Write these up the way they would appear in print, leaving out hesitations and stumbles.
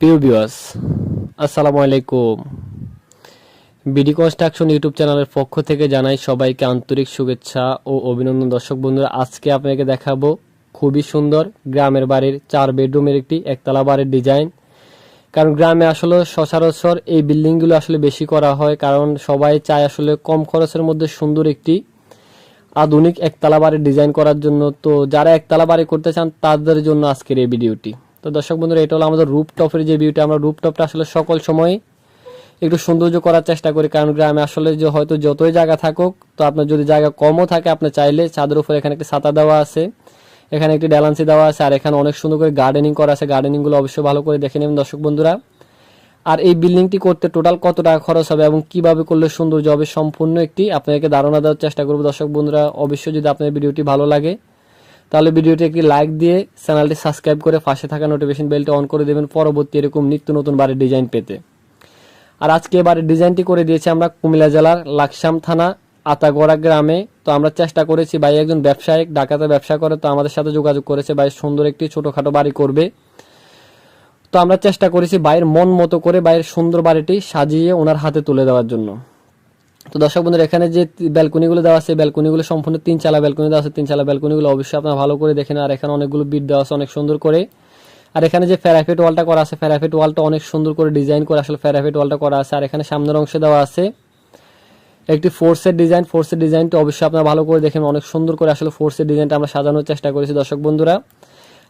প্রিয় ভিউয়ার্স, আসসালামু আলাইকুম। বিডি কনস্ট্রাকশন ইউটিউব চ্যানেলের পক্ষ থেকে জানাই সবাইকে আন্তরিক শুভেচ্ছা ও অভিনন্দন। দর্শক বন্ধুরা, আজকে আপনাকে দেখাবো খুবই সুন্দর গ্রামের বাড়ির 4 বেডরুমের একটি একতলা বাড়ির ডিজাইন। কারণ গ্রামে আসলে সচরাচর এই বিল্ডিংগুলো আসলে বেশি করা হয়, কারণ সবাই চায় আসলে কম খরচের মধ্যে সুন্দর একটি আধুনিক একতলা বাড়ির ডিজাইন করার জন্য। তো যারা একতলা বাড়ি করতে চান তাদের জন্য আজকের এই ভিডিওটি। তো দর্শক বন্ধুরা, এটা হলো আমাদের রুফটপের যে ভিউটা। আমরা রুফটপটা আসলে সকল সময় একটু সৌন্দর্য করার চেষ্টা করি, কারণ গ্রামে আসলে যে হয়তো যতই জায়গা থাকুক, তো আপনার যদি জায়গা কমও থাকে, আপনি চাইলে ছাদের উপর এখানে একটি ছাতা দেওয়া আছে, এখানে একটি ডেলান্সি দেওয়া আছে, আর এখানে অনেক সুন্দর করে গার্ডেনিং করা আছে। গার্ডেনিংগুলো অবশ্যই ভালো করে দেখে নেবেন দর্শক বন্ধুরা। আর এই বিল্ডিংটি করতে টোটাল কত টাকা খরচ হবে এবং কিভাবে করলে সৌন্দর্য হবে, সম্পূর্ণ একটি আপনাদেরকে ধারণা দেওয়ার চেষ্টা করব দর্শক বন্ধুরা। অবশ্যই যদি আপনার ভিডিওটি ভালো লাগে তাহলে ভিডিওটি একটি লাইক দিয়ে চ্যানেলটি সাবস্ক্রাইব করে পাশে থাকা নোটিফিকেশন বেলটি অন করে দেবেন পরবর্তী এরকম নিত্য নতুন বাড়ির ডিজাইন পেতে। আর আজকে বাড়ির ডিজাইনটি করে দিয়েছি আমরা কুমিল্লা জেলার লাকসাম থানা আতাগড়া গ্রামে। তো আমরা চেষ্টা করেছি, ভাই একজন ব্যবসায়িক ঢাকাতে ব্যবসা করে, তো আমাদের সাথে যোগাযোগ করেছে, ভাই সুন্দর একটি ছোটখাটো বাড়ি করবে। তো আমরা চেষ্টা করেছি ভাইয়ের মন মতো করে ভাইয়ের সুন্দর বাড়িটি সাজিয়ে ওনার হাতে তুলে দেওয়ার জন্য। তো দর্শক বন্ধুরা, এখানে যে ব্যালকনিগুলো দেওয়া আছে, ব্যালকনিগুলো সম্পূর্ণ 3 চালা ব্যালকনি দেওয়া আছে। 3 চালা ব্যালকনিগুলো অবশ্যই আপনারা ভালো করে দেখেন। আর এখানে অনেকগুলো বিট দেওয়া আছে অনেক সুন্দর করে। আর এখানে যে প্যারাফিট ওয়ালটা করা আছে, প্যারাফিট ওয়ালটা অনেক সুন্দর করে ডিজাইন করে আসলে প্যারাফিট ওয়ালটা করা আছে। আর এখানে সামনের অংশে দেওয়া আছে একটি ফোর্সের ডিজাইন। ফোর্সের ডিজাইনটা অবশ্যই আপনারা ভালো করে দেখেন, অনেক সুন্দর করে আসলে ফোর্সের ডিজাইনটা আমরা সাজানোর চেষ্টা করেছি দর্শক বন্ধুরা।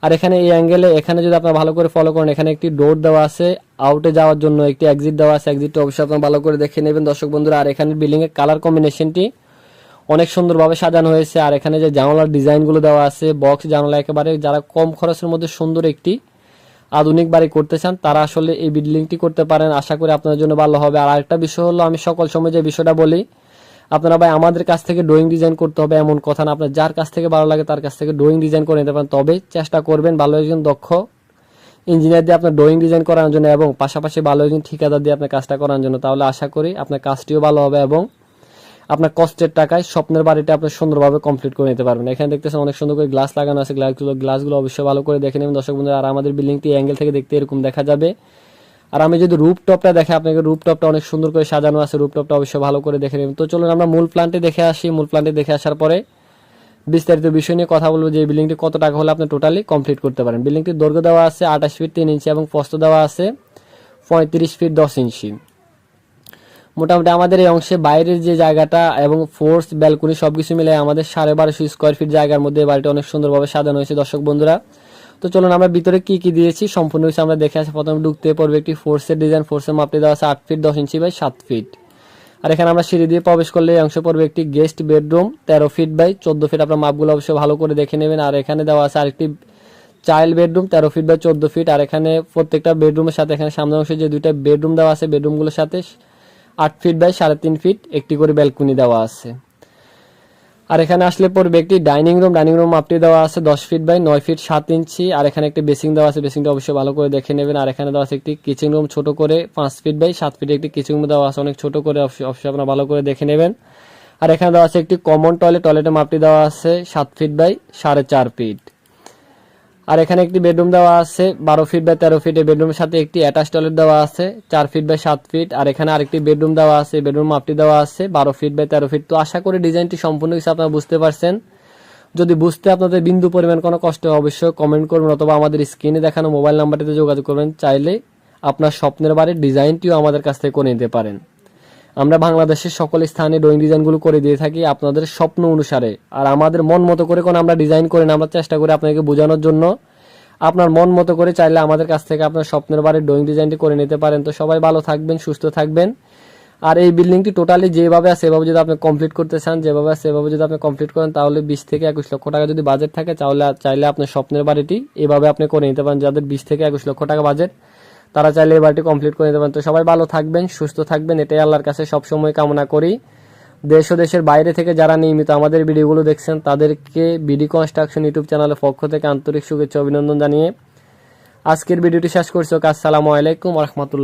আর এখানে এই অ্যাঙ্গেলে এখানে যদি আপনারা ভালো করে ফলো করেন, এখানে একটি ডোর দেওয়া আছে, আউটে যাওয়ার জন্য একটি এক্সিট দেওয়া আছে। এক্সিটটা অবশ্যই আপনারা ভালো করে দেখে নেবেন দর্শক বন্ধুরা। আর এখানে বিল্ডিং এর কালার কম্বিনেশনটি অনেক সুন্দরভাবে সাজানো হয়েছে। আর এখানে যে জানালার ডিজাইনগুলো দেওয়া আছে, বক্স জানালা, একেবারে যারা কম খরচের মধ্যে সুন্দর একটি আধুনিক বাড়ি করতে চান তারা আসলে এই বিল্ডিংটি করতে পারেন। আশা করি আপনাদের জন্য ভালো হবে। আর আরেকটা বিষয় হলো, আমি সকল সময় যে বিষয়টা বলি, আপনারা ভাই আমাদের কাছ থেকে ড্রয়িং ডিজাইন করতে হবে এমন কথা না। আপনার যার কাছ থেকে ভালো লাগে তার কাছ থেকে ড্রয়িং ডিজাইন করে নিতে পারেন, তবে চেষ্টা করবেন ভালো একজন দক্ষ ইঞ্জিনিয়ার দিয়ে আপনার ড্রয়িং ডিজাইন করার জন্য এবং পাশাপাশি ভালো একজন ঠিকাদার দিয়ে আপনার কাজটা করার জন্য। তাহলে আশা করি আপনার কাজটিও ভালো হবে এবং আপনার কষ্টের টাকায় স্বপ্নের বাড়িটা আপনি সুন্দরভাবে কমপ্লিট করে নিতে পারবেন। এখানে দেখতেছেন অনেক সুন্দর করে গ্লাস লাগানো আছে। গ্লাসগুলো অবশ্যই ভালো করে দেখে নেবেন দর্শক বন্ধুরা। আর আমাদের বিল্ডিংটি অ্যাঙ্গেল থেকে দেখতে এরকম দেখা যাবে। আর আমি যদি রুফটপটা দেখে আপনাকে, রুফটপটা অনেক সুন্দর করে সাজানো আছে, রুফটপটা অবশ্যই ভালো করে দেখে নেবেন। তো চলুন আমরা মূল প্ল্যানটি দেখে আসি। মূল প্ল্যানটি দেখে আসার পরে বিস্তারিত বিষয় নিয়ে কথা বলবো যে এই বিল্ডিংটি কত টাকা হলে আপনি টোটালি কমপ্লিট করতে পারেন। বিল্ডিংটির দৈর্ঘ্য দেওয়া আছে 28 ফিট 3 ইঞ্চি এবং প্রস্থ দেওয়া আছে 35 ফিট 10 ইঞ্চি। মোটামুটি আমাদের এই অংশে বাইরের যে জায়গাটা এবং ফোর্স ব্যালকনি সবকিছু মিলে আমাদের 1250 স্কোয়ার ফিট জায়গার মধ্যে বাড়িটা অনেক সুন্দরভাবে সাজানো হয়েছে দর্শক বন্ধুরা। তো চলুন আমরা ভিতরে কি কি দিয়েছি সম্পূর্ণ কিছু আমরা দেখে আসি। প্রথমে ঢুকতে পড়বে একটি ফোর্সের ডিজাইন। ফোর্সের মাপটি দেওয়া আছে 8 ফিট 10 ইঞ্চি বাই 7 ফিট। আর এখানে আমরা সিঁড়ি দিয়ে প্রবেশ করলে এই অংশে পড়বে একটি guest bedroom 13 feet by 14 feet. আপনার মাপগুলো অবশ্যই ভালো করে দেখে নেবেন। আর এখানে দেওয়া আছে আরেকটি child bedroom 13 feet by 14 feet. আর এখানে প্রত্যেকটা বেডরুমের সাথে এখানে সামনের অংশে যে দুইটা বেডরুম দেওয়া আছে, বেডরুমগুলোর সাথে 8 ফিট বাই 3.5 ফিট একটি করে ব্যালকনি দেওয়া আছে। আর এখানে আসলে পড়বে একটি ডাইনিং রুম। ডাইনিং রুম মাপটি দেওয়া আছে 10 ফিট বাই 9 ফিট 7 ইঞ্চি। আর এখানে একটি বেসিং দেওয়া আছে, বেসিংটা অবশ্যই ভালো করে দেখে নেবেন। আর এখানে দেওয়া আছে একটি কিচেন রুম ছোট করে 5 ফিট বাই 7 ফিট একটি কিচেন রুম দেওয়া আছে, অনেক ছোট করে, অবশ্যই আপনারা ভালো করে দেখে নেবেন। আর এখানে দেওয়া আছে একটি কমন টয়লেট। টয়লেটের মাপটি দেওয়া আছে 7 ফিট বাই 4.5 ফিট। আর এখানে একটি বেডরুম দেওয়া আছে 12 ফিট বাই 13 ফিট। এই বেডরুমের সাথে একটি অ্যাটাচ টয়লেট দেওয়া আছে 4 ফিট বাই 7 ফিট। আর এখানে আরেকটি বেডরুম দেওয়া আছে, বেডরুম মাপটি দেওয়া আছে 12 ফিট বাই 13 ফিট। তো আশা করি ডিজাইনটি সম্পূর্ণ কিছু আপনারা বুঝতে পারছেন। যদি বুঝতে আপনাদের বিন্দু পরিমাণ কোনো কষ্ট হয় অবশ্যই কমেন্ট করবেন অথবা আমাদের স্ক্রিনে দেখানো মোবাইল নাম্বারটিতে যোগাযোগ করবেন। চাইলে আপনার স্বপ্নের বাড়ির ডিজাইনটিও আমাদের কাছ থেকে করে নিতে পারেন। আমরা বাংলাদেশের সকল স্থানে ড্রয়িং ডিজাইনগুলো করে দিয়ে থাকি আপনাদের স্বপ্ন অনুসারে। আর আমাদের মন মতো করে কোনো আমরা ডিজাইন করি না, আমরা চেষ্টা করি আপনাকে বোঝানোর জন্য। আপনার মন মতো করে চাইলে আমাদের কাছ থেকে আপনার স্বপ্নের বাড়ির ড্রয়িং ডিজাইনটি করে নিতে পারেন। তো সবাই ভালো থাকবেন, সুস্থ থাকবেন। আর এই বিল্ডিংটি টোটালি যেভাবে আছে সেভাবে যদি আপনি কমপ্লিট করতে চান, যেভাবে আছে সেভাবে যদি আপনি কমপ্লিট করেন, তাহলে 20 থেকে 21 লক্ষ টাকা যদি বাজেট থাকে চাইলে আপনার স্বপ্নের বাড়িটি এভাবে আপনি করে নিতে পারেন। যাদের 20 থেকে 21 লক্ষ টাকা বাজেট তারা চাইলে এই বাড়িটি কমপ্লিট করে নিতে পারেন। তো সবাই ভালো থাকবেন, সুস্থ থাকবেন, এটাই আল্লাহর কাছে সবসময় কামনা করি। দেশ ও দেশের বাইরে থেকে যারা নিয়মিত আমাদের ভিডিওগুলো দেখছেন তাদেরকে বিডি কনস্ট্রাকশন ইউটিউব চ্যানেলের পক্ষ থেকে আন্তরিক শুভেচ্ছা অভিনন্দন জানিয়ে আজকের ভিডিওটি শেষ করছি। আসসালামু আলাইকুম ওয়া রাহমাতুল্লাহ।